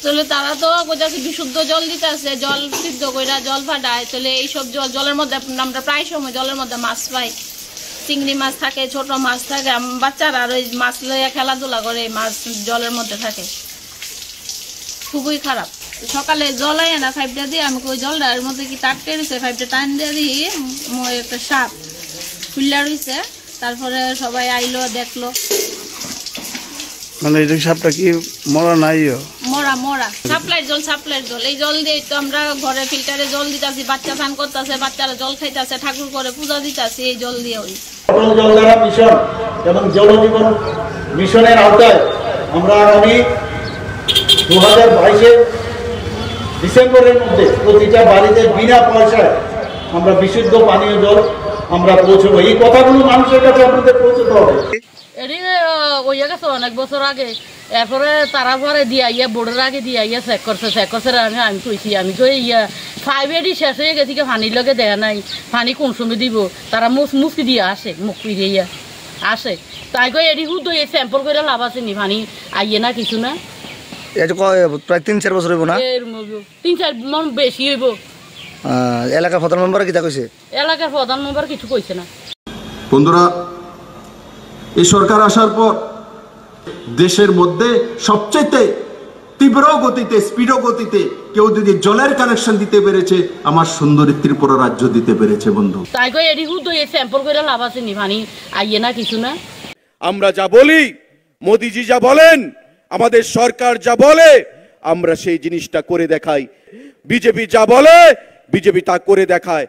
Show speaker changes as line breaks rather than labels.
তাহলে তারা তো কইতাছে বিশুদ্ধ জল দিতেছে, জল সিদ্ধ কইরা জল ফাটায়। তাহলে এইসব জলের মধ্যে আমরা প্রায় সময় জলের মধ্যে মাছ পাই, চিংড়ি মাছ থাকে, ছোট মাছ থাকে। বাচ্চারা আর ওই মাছ লইয়া খেলাধুলা করে, মাছ জলের মধ্যে থাকে, খুবই খারাপ। সকালে জল আয় না পাইপটা দিয়ে, আমি ওই জলটার মধ্যে কি টাক টেরেছে, পাইপটা টান দিয়ে দিই, একটা সাপ ফুল্লা রয়েছে। তারপরে সবাই আইলো, দেখলো।
মানে এই সাপটা কি মরা নাই?
মরা মরা সাপ্লাই জল। এই জল দিয়ে তো আমরা ঘরে ফিল্টারে জল দিতেছি, বাচ্চা স্নান করতেছে, বাচ্চারা জল খাইতেছে, ঠাকুর করে পূজা দিতেছি এই জল দিয়ে। ওই
জল দ্বারা মিশন এবং জল জীবন মিশনের আওতায় আমরা আগামী 2022 ডিসেম্বরের মধ্যে প্রতিটা বাড়িতে বিনা পয়সায় আমরা বিশুদ্ধ পানীয় জল আমরা পৌঁছবো। এই কথাগুলো মানুষের কাছে আপনাদের পৌঁছতে হবে।
ওইয়া গেছে অনেক বছর আগে, এরপরে তারা পরে দিয়া বোর্ডের আগে দিয়া চেক করছে আমি কইছি, আমি তো ফাইভেরই শেষ হয়ে গেছি, পানির লগে দেয়া নাই, পানি কোন সময় দিব, তারা মুসকি দিয়ে আসে, মুখ পিড়িয়া আসে। তাই কই এটি হুদ স্যাম্পল করে লাভ আছে নি, পানি আইয়ে না কিছু না।
প্রায় 3-4 বছর হইব না?
3-4 মন বেশি হইব।
এলাকার প্রধান মেম্বার কি কইছে?
এলাকার প্রধান মেম্বার কিছু কইছে না।
বন্ধুরা, এই সরকার আসার পর দেশের মধ্যে সবচেয়ে তীব্র গতিতে, স্পিড গতিতে কেউ যদি জলের কানেকশন দিতে পেরেছে, আমার সুন্দরী ত্রিপুরা রাজ্য দিতে পেরেছে বন্ধু।
তাই কই এটি হুদ স্যাম্পল করে লাভ আছে নি, পানি আইয়ে না কিছু না।
আমরা যা বলি, মোদিজি যা বলেন, আমাদের সরকার যা বলে, আমরা সেই জিনিসটা করে দেখাই। বিজেপি যা বলে, বিজেপি তা করে দেখায়।